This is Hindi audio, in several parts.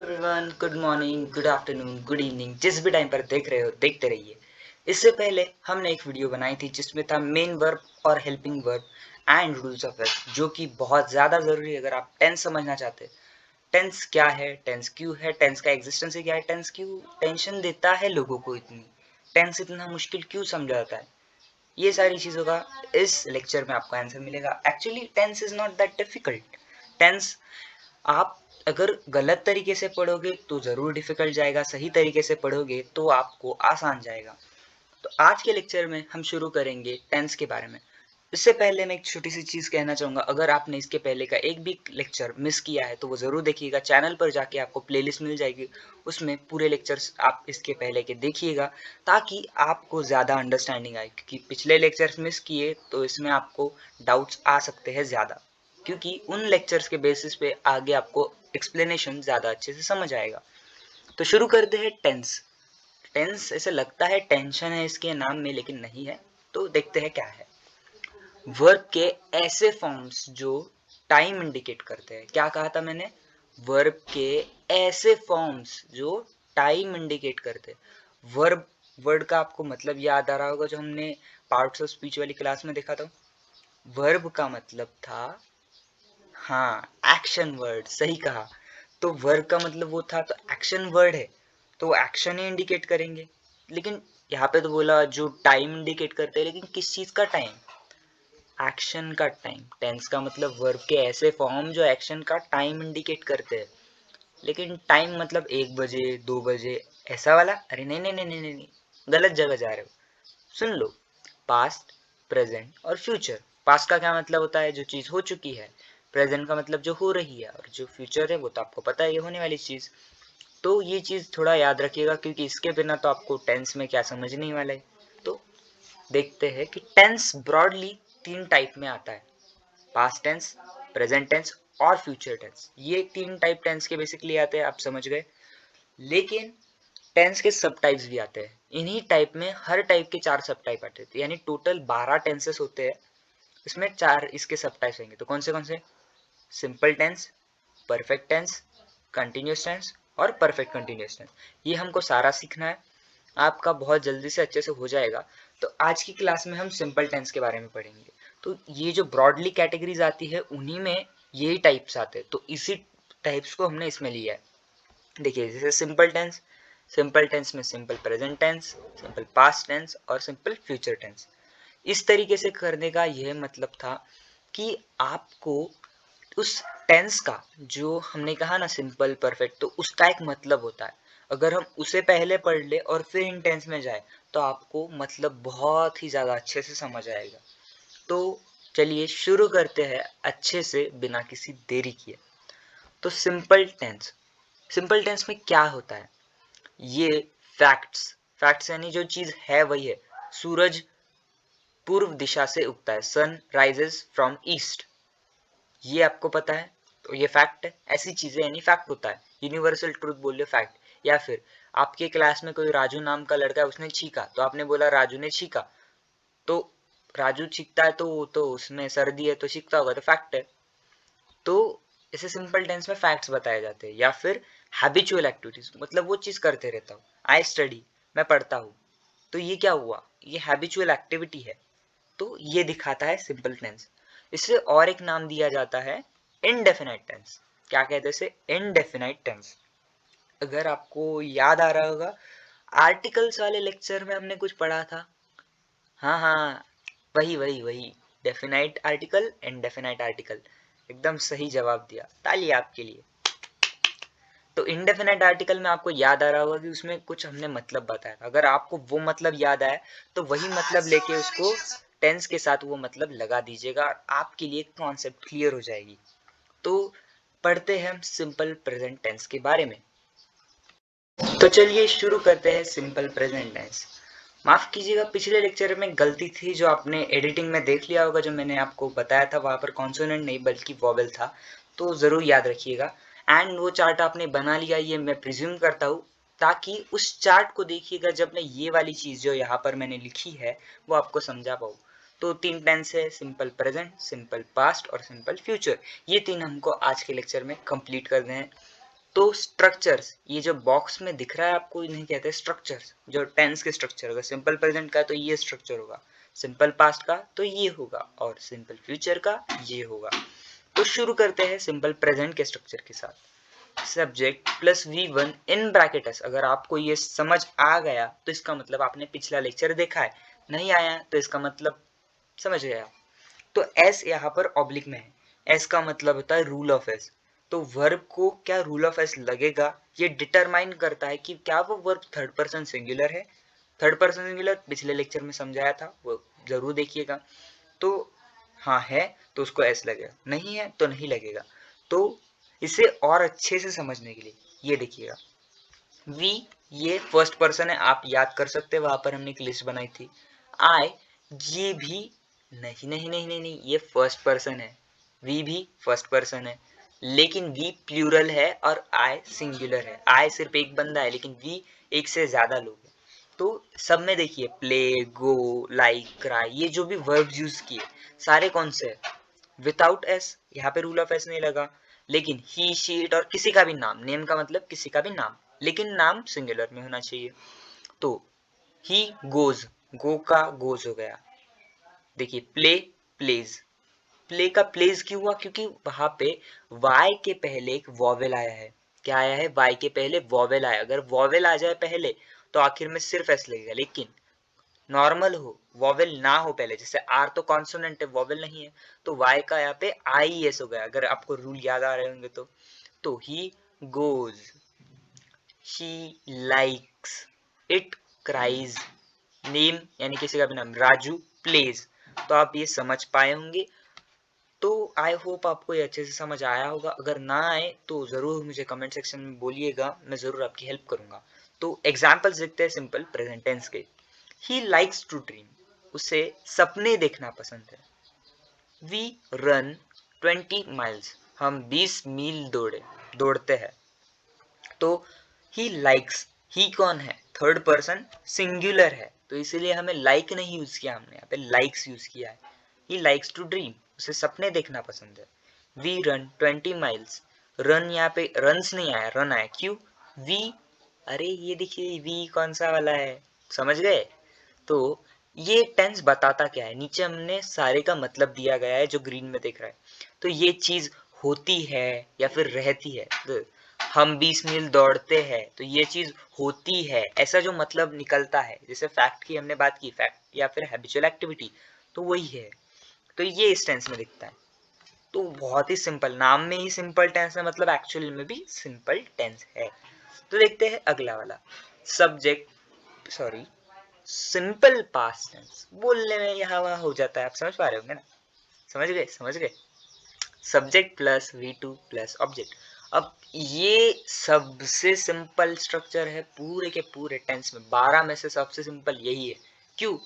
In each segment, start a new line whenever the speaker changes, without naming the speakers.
Everyone, good morning, good afternoon, good evening, जिस भी टाइम पर देख रहे हो देखते रहिए। इससे पहले हमने एक वीडियो बनाई थी जिसमें था मेन वर्ब और helping verb and rules of verb, जो कि बहुत ज़्यादा ज़रूरी है अगर आप टेंस समझना चाहते हैं। टेंस क्या है, टेंस क्यों है, टेंस का एग्जिस्टेंस क्या है, टेंस क्यों टेंशन देता है लोगों को इतनी, टेंस इतना मुश्किल क्यों समझा जाता है, ये सारी चीज़ों का इस लेक्चर में आपको आंसर मिलेगा। Actually tense is not that difficult. Tense आप अगर गलत तरीके से पढ़ोगे तो ज़रूर डिफ़िकल्ट जाएगा, सही तरीके से पढ़ोगे तो आपको आसान जाएगा। तो आज के लेक्चर में हम शुरू करेंगे टेंस के बारे में। इससे पहले मैं एक छोटी सी चीज़ कहना चाहूँगा, अगर आपने इसके पहले का एक भी लेक्चर मिस किया है तो वो ज़रूर देखिएगा। चैनल पर जाके आपको प्लेलिस्ट मिल जाएगी, उसमें पूरे लेक्चर्स आप इसके पहले के देखिएगा ताकि आपको ज़्यादा अंडरस्टैंडिंग आए, क्योंकि पिछले लेक्चर्स मिस किए तो इसमें आपको डाउट्स आ सकते हैं ज़्यादा, क्योंकि उन लेक्चर्स के बेसिस पे आगे आपको एक्सप्लेनेशन ज़्यादा अच्छे से समझ आएगा। तो शुरू करते हैं टेंस। टेंस ऐसे लगता है टेंशन है इसके नाम में, लेकिन नहीं है। तो देखते हैं क्या है। वर्ब के ऐसे फॉर्म्स जो टाइम इंडिकेट करते हैं। क्या कहा था मैंने? वर्ब के ऐसे फॉर्म्स जो टाइम इंडिकेट करते हैं। वर्ब वर्ड का आपको मतलब याद आ रहा होगा जो हमने पार्ट्स ऑफ स्पीच वाली क्लास में देखा था। वर्ब का मतलब था, हाँ, एक्शन वर्ड, सही कहा। तो वर्ब का मतलब वो था, तो एक्शन वर्ड है तो एक्शन ही इंडिकेट करेंगे। लेकिन यहाँ पे तो बोला जो टाइम इंडिकेट करते हैं, लेकिन किस चीज का टाइम? एक्शन का टाइम। टेंस का मतलब वर्ब के ऐसे फॉर्म जो एक्शन का टाइम इंडिकेट करते हैं। लेकिन टाइम मतलब 1 बजे 2 बजे ऐसा वाला? अरे नहीं नहीं नहीं नहीं नहीं नहीं, गलत जगह जा रहे हो। सुन लो, पास्ट, प्रेजेंट और फ्यूचर। पास्ट का क्या मतलब होता है? जो चीज़ हो चुकी है। प्रेजेंट का मतलब जो हो रही है, और जो फ्यूचर है वो तो आपको पता है, ये होने वाली चीज़। तो ये चीज़ थोड़ा याद रखिएगा, क्योंकि इसके बिना तो आपको टेंस में क्या समझ नहीं वाला है। तो देखते हैं कि टेंस ब्रॉडली 3 टाइप में आता है: पास्ट टेंस, प्रेजेंट टेंस और फ्यूचर टेंस। ये 3 टाइप टेंस के बेसिकली आते हैं, आप समझ गए। लेकिन टेंस के सब टाइप्स भी आते हैं। इन्हीं टाइप में हर टाइप के 4 सब टाइप आते हैं, यानी टोटल 12 टेंसेस होते हैं। इसमें 4 इसके सब टाइप्स होंगे। तो कौन से? Simple tense, perfect tense, continuous tense और परफेक्ट कंटिन्यूस टेंस। ये हमको सारा सीखना है, आपका बहुत जल्दी से अच्छे से हो जाएगा। तो आज की क्लास में हम सिंपल टेंस के बारे में पढ़ेंगे। तो ये जो ब्रॉडली कैटेगरीज आती है उन्हीं में यही टाइप्स आते हैं, तो इसी टाइप्स को हमने इसमें लिया है। देखिए, जैसे सिंपल टेंस में simple present tense, simple past tense और सिंपल फ्यूचर टेंस। इस तरीके से करने का यह मतलब था कि आपको उस टेंस का, जो हमने कहा ना सिंपल परफेक्ट, तो उसका एक मतलब होता है। अगर हम उसे पहले पढ़ ले और फिर इन टेंस में जाए तो आपको मतलब बहुत ही ज़्यादा अच्छे से समझ आएगा। तो चलिए शुरू करते हैं अच्छे से बिना किसी देरी किए। तो सिंपल टेंस में क्या होता है? ये फैक्ट्स फैक्ट्स यानी जो चीज है वही है। सूरज पूर्व दिशा से उगता है, सन राइजेस फ्रॉम ईस्ट, ये आपको पता है, तो ये फैक्ट है। ऐसी चीजें यानी फैक्ट होता है। यूनिवर्सल ट्रूथ बोलिए फैक्ट। या फिर आपके क्लास में कोई राजू नाम का लड़का है, उसने छींका तो आपने बोला राजू ने छींका, तो राजू छींकता है तो उसमें सर्दी है तो छींकता होगा, तो फैक्ट है। तो इसे सिंपल टेंस में फैक्ट्स बताए जाते हैं। या फिर हैबिचुअल एक्टिविटीज, मतलब वो चीज करते रहता हूँ। आई स्टडी, मैं पढ़ता हूँ, तो ये क्या हुआ? ये हैबिचुअल एक्टिविटी है, तो ये दिखाता है सिंपल टेंस। इसे और एक नाम दिया जाता है इनडेफिनाइट टेंस। क्या कहते हैं इसे? Indefinite tense. अगर आपको याद आ रहा होगा, आर्टिकल्स वाले लेक्चर में हमने कुछ पढ़ा था। हाँ हाँ, वही वही वही, डेफिनाइट आर्टिकल, इनडेफिनाइट आर्टिकल। एकदम सही जवाब दिया, ताली आपके लिए। तो इंडेफिनाइट आर्टिकल में आपको याद आ रहा होगा कि उसमें कुछ हमने मतलब बताया था। अगर आपको वो मतलब याद आए तो वही मतलब लेके उसको टेंस के साथ वो मतलब लगा दीजिएगा और आपके लिए कॉन्सेप्ट क्लियर हो जाएगी। तो पढ़ते हैं हम सिंपल प्रेजेंट टेंस के बारे में। तो चलिए शुरू करते हैं सिंपल प्रेजेंट टेंस। माफ कीजिएगा, पिछले लेक्चर में गलती थी जो आपने एडिटिंग में देख लिया होगा। जो मैंने आपको बताया था वहां पर कॉन्सोनेंट नहीं बल्कि वॉवेल था, तो जरूर याद रखिएगा। एंड वो चार्ट आपने बना लिया, ये मैं प्रिज्यूम करता हूँ, ताकि उस चार्ट को देखिएगा जब मैं ये वाली चीज जो यहाँ पर मैंने लिखी है वो आपको समझा पाऊँ। तो 3 टेंस है: सिंपल प्रेजेंट, सिंपल पास्ट और सिंपल फ्यूचर। ये 3 हमको आज के लेक्चर में कंप्लीट करने हैं। तो स्ट्रक्चर्स, ये जो बॉक्स में दिख रहा है आपको, इन्हें कहते हैं स्ट्रक्चर्स। जो टेंस के स्ट्रक्चर, अगर सिंपल प्रेजेंट का तो ये स्ट्रक्चर होगा, सिंपल पास्ट का तो ये होगा, और सिंपल फ्यूचर का ये होगा। तो शुरू करते हैं सिंपल प्रेजेंट के स्ट्रक्चर के साथ। Subject plus V1 in bracket S. अगर आपको ये समझ आ गया तो इसका मतलब आपने पिछला लेक्चर देखा है, नहीं आया तो इसका मतलब समझ गया। तो एस यहाँ पर ऑब्लिक में है, एस का मतलब होता है रूल ऑफ एस। तो वर्ब को क्या रूल ऑफ एस लगेगा, ये डिटरमाइन करता है कि क्या वो वर्ब थर्ड पर्सन सिंगुलर है। थर्ड पर्सन सिंगुलर पिछले लेक्चर में समझाया था, वो जरूर देखिएगा। तो हाँ है तो उसको एस लगेगा, नहीं है तो नहीं लगेगा। तो इसे और अच्छे से समझने के लिए ये देखिएगा, वी ये फर्स्ट पर्सन है, आप याद कर सकते हैं, वहां पर हमने एक लिस्ट बनाई थी। आई, ये भी नहीं नहीं नहीं नहीं नहीं, ये फर्स्ट पर्सन है। वी भी फर्स्ट पर्सन है, लेकिन वी प्लूरल है और आई सिंगुलर है। आई सिर्फ एक बंदा है, लेकिन वी एक से ज्यादा लोग हैं। तो सब में देखिए, प्ले, गो, लाइक, क्राई, ये जो भी वर्ब्स यूज किए सारे कौन से है, विदाउट एस। यहाँ पे रूल ऑफ एस नहीं लगा। लेकिन ही, शी, इट और किसी का भी नाम, नेम का मतलब किसी का भी नाम, लेकिन नाम सिंगुलर में होना चाहिए। तो ही गोज, गो का गोज हो गया। देखिए प्ले, प्लेज, प्ले का प्लेज क्यों हुआ, क्योंकि वहां पे वाई के पहले एक वॉवेल आया है। क्या आया है, वाई के पहले वॉवेल आया। अगर वॉवेल आ जाए पहले तो आखिर में सिर्फ एस लगेगा, लेकिन नॉर्मल हो, वॉवेल ना हो पहले, जैसे आर तो कॉन्सोनेंट है, वॉवेल नहीं है, तो वाई का यहाँ पे आई एस हो गया, अगर आपको रूल याद आ रहे होंगे तो he goes, she likes, it cries, name यानी किसी का भी नाम, राजू प्लेज। तो आप ये समझ पाए होंगे। तो आई होप आपको ये अच्छे से समझ आया होगा। अगर ना आए तो जरूर मुझे कमेंट सेक्शन में बोलिएगा, मैं जरूर आपकी हेल्प करूंगा। तो एग्जाम्पल्स देखते हैं सिंपल प्रेजेंट टेंस के। ही लाइक्स टू ड्रीम, उसे सपने देखना पसंद है। वी रन 20 माइल्स, हम 20 मील दौड़ते हैं। तो ही लाइक्स, ही कौन है, थर्ड पर्सन सिंगुलर है, तो इसीलिए हमें लाइक नहीं यूज किया, हमने यहाँ पे लाइक्स यूज किया है। ही लाइक्स टू ड्रीम, उसे सपने देखना पसंद है। वी रन 20 माइल्स, रन यहाँ पे रन्स नहीं आया, रन आया, क्यों, वी, अरे ये देखिए वी कौन सा वाला है, समझ गए। तो ये टेंस बताता क्या है, नीचे हमने सारे का मतलब दिया गया है जो ग्रीन में दिख रहा है। तो ये चीज होती है या फिर रहती है। तो हम 20 मील दौड़ते हैं, तो ये चीज होती है, ऐसा जो मतलब निकलता है, जैसे फैक्ट की हमने बात की, फैक्ट या फिर हैबिचुअल एक्टिविटी, तो वही है। तो ये इस टेंस में दिखता है। तो बहुत ही सिंपल, नाम में ही सिंपल टेंस है, मतलब एक्चुअल में भी सिंपल टेंस है। तो देखते हैं अगला वाला, subject, sorry, simple past tense. बोलने में यहाँ वहाँ हो जाता है, आप समझ पा रहे होंगे ना, समझ गए समझ गए। Subject plus V2 plus object. अब ये सबसे सिंपल स्ट्रक्चर है पूरे के पूरे टेंस में, 12 में से सबसे सिंपल यही है। क्यों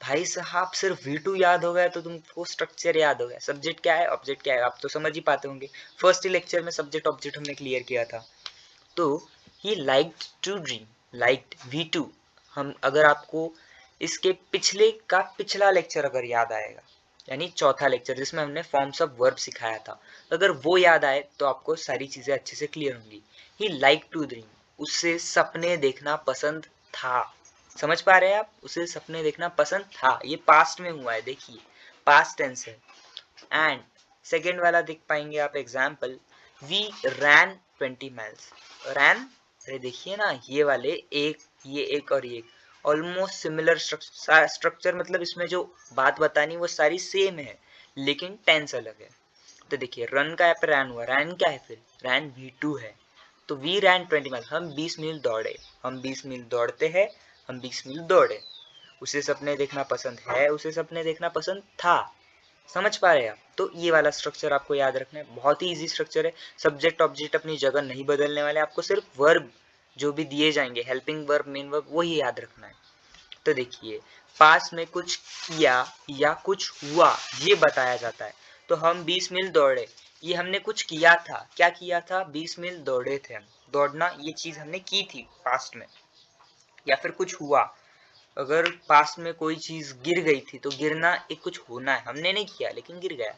भाई साहब, सिर्फ V2 याद हो गया तो तुमको स्ट्रक्चर याद हो गया। सब्जेक्ट क्या है, ऑब्जेक्ट क्या है, आप तो समझ ही पाते होंगे, फर्स्ट ही लेक्चर में सब्जेक्ट ऑब्जेक्ट हमने क्लियर किया था। तो he liked to dream, liked V2। हम अगर आपको इसके पिछले का पिछला लेक्चर अगर याद आएगा, यानी चौथा लेक्चर जिसमें हमने फॉर्म्स ऑफ वर्ब सिखाया था, तो अगर वो याद आए तो आपको सारी चीजें अच्छे से क्लियर होंगी। ही लाइक टू ड्रीम, उससे सपने देखना पसंद था। समझ पा रहे हैं आप, उसे सपने देखना पसंद था, ये पास्ट में हुआ है, देखिए पास्ट टेंस है। एंड सेकेंड वाला देख पाएंगे आप एग्जाम्पल, वी रैन 20 माइल्स, रैन, अरे देखिए ना ये वाले एक, ये एक और ये ऑलमोस्ट सिमिलर स्ट्रक्चर, मतलब इसमें जो बात बतानी वो सारी सेम है, लेकिन टेंस अलग है। तो देखिए रन का यहाँ पे रैन हुआ, रैन क्या है फिर, रैन V2 है। तो वी रैन 20 माइल्स, हम 20 मील दौड़े, हम 20 मील दौड़ते हैं, हम 20 मील दौड़े। उसे सपने देखना पसंद है, उसे सपने देखना पसंद था। समझ पा रहे हैं आप। तो ये वाला स्ट्रक्चर आपको याद रखना है, बहुत ही इजी स्ट्रक्चर है। सब्जेक्ट ऑब्जेक्ट अपनी जगह नहीं बदलने वाले, आपको सिर्फ वर्ब जो भी दिए जाएंगे, हेल्पिंग वर्ब, मेन वर्ब, वही याद रखना है। तो देखिए पास में कुछ किया या कुछ हुआ ये बताया जाता है। तो हम 20 मील दौड़े, ये हमने कुछ किया था, क्या किया था, 20 मील दौड़े थे हम, दौड़ना ये चीज हमने की थी पास्ट में। या फिर कुछ हुआ, अगर पास्ट में कोई चीज गिर गई थी तो गिरना एक कुछ होना है, हमने नहीं किया लेकिन गिर गया।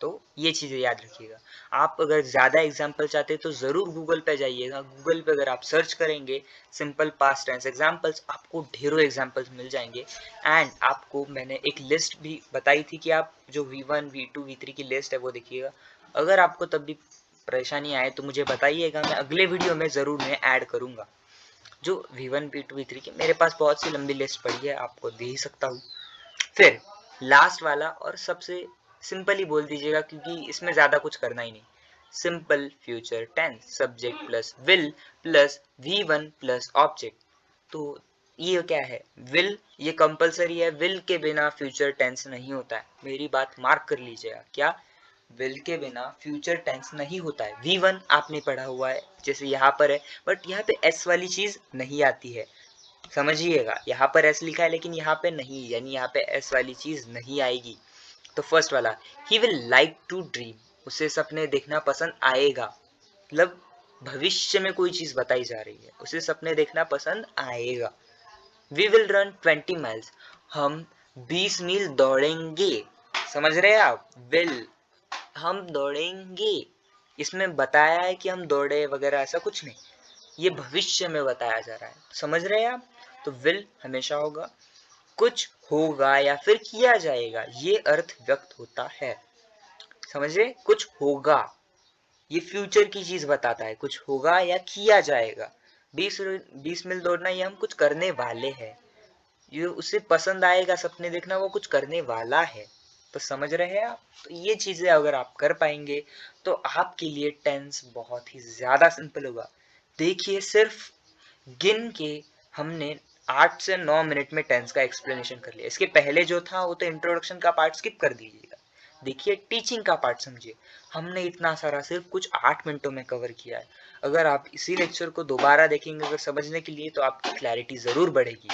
तो ये चीज़ें याद रखिएगा। आप अगर ज़्यादा एग्जाम्पल चाहते हैं तो ज़रूर गूगल पे जाइएगा। गूगल पे अगर आप सर्च करेंगे सिंपल पास्ट टेंस एग्जाम्पल्स, आपको ढेरों एग्जाम्पल्स मिल जाएंगे। एंड आपको मैंने एक लिस्ट भी बताई थी कि आप जो V1, V2, V3 की लिस्ट है वो देखिएगा। अगर आपको तब भी परेशानी आए तो मुझे बताइएगा, मैं अगले वीडियो में ज़रूर मैं ऐड करूँगा। जो V1, V2, V3 की मेरे पास बहुत सी लंबी लिस्ट पड़ी है, आपको दे ही सकता हूँ। फिर लास्ट वाला और सबसे सिंपल ही बोल दीजिएगा क्योंकि इसमें ज़्यादा कुछ करना ही नहीं। Simple future tense subject plus will plus V1 plus object. तो ये क्या है, विल ये कंपलसरी है, विल के बिना फ्यूचर टेंस नहीं होता है। मेरी बात मार्क कर लीजिएगा, क्या विल के बिना फ्यूचर टेंस नहीं होता है। V1 आपने पढ़ा हुआ है जैसे यहाँ पर है, बट यहाँ पे एस वाली चीज नहीं आती है, समझिएगा। यहाँ पर एस लिखा है लेकिन यहाँ पे नहीं, यानी यहाँ पे एस वाली चीज नहीं आएगी। तो फर्स्ट वाला, he will like to dream, उसे सपने देखना पसंद आएगा, मतलब भविष्य में कोई चीज बताई जा रही है, उसे सपने देखना पसंद आएगा। वी विल रन 20 माइल्स, हम 20 मील दौड़ेंगे। समझ रहे हैं आप, विल हम दौड़ेंगे, इसमें बताया है कि हम दौड़े वगैरह, ऐसा कुछ नहीं, ये भविष्य में बताया जा रहा है। समझ रहे हैं आप, तो विल हमेशा होगा, कुछ होगा या फिर किया जाएगा, ये अर्थ व्यक्त होता है। समझ रहे, कुछ होगा ये फ्यूचर की चीज बताता है, कुछ होगा या किया जाएगा। 20 मील दौड़ना, ये हम कुछ करने वाले हैं। ये उसे पसंद आएगा सपने देखना, वो कुछ करने वाला है। तो समझ रहे हैं आप, तो ये चीजें अगर आप कर पाएंगे तो आपके लिए टेंस बहुत ही ज्यादा सिंपल होगा। देखिए सिर्फ गिन के हमने 8 से 9 मिनट में टेंस का एक्सप्लेनेशन कर लिया। इसके पहले जो था वो तो इंट्रोडक्शन का पार्ट स्किप कर दीजिएगा। देखिए टीचिंग का पार्ट समझिए, हमने इतना सारा सिर्फ कुछ 8 मिनटों में कवर किया है। अगर आप इसी लेक्चर को दोबारा देखेंगे अगर समझने के लिए, तो आपकी क्लैरिटी ज़रूर बढ़ेगी।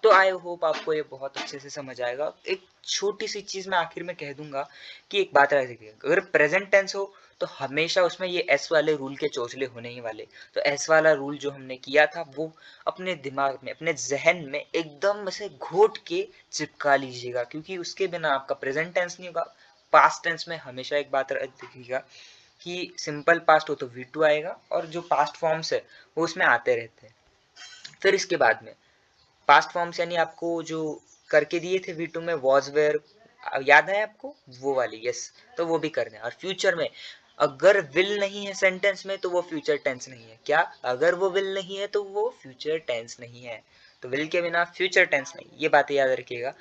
तो आई होप आपको ये बहुत अच्छे से समझ आएगा। एक छोटी सी चीज़ मैं आखिर में कह दूंगा कि एक बात रह सकती है, अगर प्रेजेंट टेंस हो तो हमेशा उसमें ये एस वाले रूल के चोचले होने ही वाले। तो एस वाला रूल जो हमने किया था वो अपने दिमाग में, अपने जहन में एकदम से घोट के चिपका लीजिएगा, क्योंकि उसके बिना आपका प्रेजेंट टेंस नहीं होगा। पास्ट टेंस में हमेशा एक बात देखिएगा कि सिंपल पास्ट हो तो V2 आएगा, और जो पास्ट फॉर्म्स है वो उसमें आते रहते हैं। फिर इसके बाद में पास्ट फॉर्म्स यानी आपको जो करके दिए थे V2 में, वॉज वेयर, याद है आपको, वो वाली, यस, तो वो भी करना है। और फ्यूचर में अगर विल नहीं है सेंटेंस में तो वो फ्यूचर टेंस नहीं है। क्या, अगर वो विल नहीं है तो वो फ्यूचर टेंस नहीं है। तो विल के बिना फ्यूचर टेंस नहीं, ये बातें याद रखिएगा।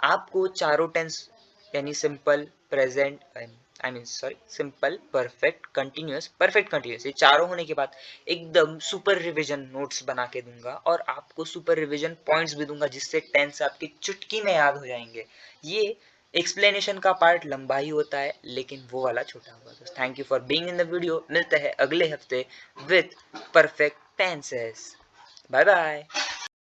आपको चारों टेंस यानी simple, present, I mean sorry, simple, perfect, continuous, perfect continuous, ये चारों होने के बाद एकदम सुपर रिवीजन नोट्स बना के दूंगा, और आपको सुपर रिवीजन पॉइंट्स भी दूंगा जिससे टेंस आपकी चुटकी में याद हो जाएंगे। ये एक्सप्लेनेशन का पार्ट लंबा ही होता है लेकिन वो वाला छोटा होगा। तो thank you for being in the video, मिलते हैं अगले हफ्ते with perfect tenses. Bye bye.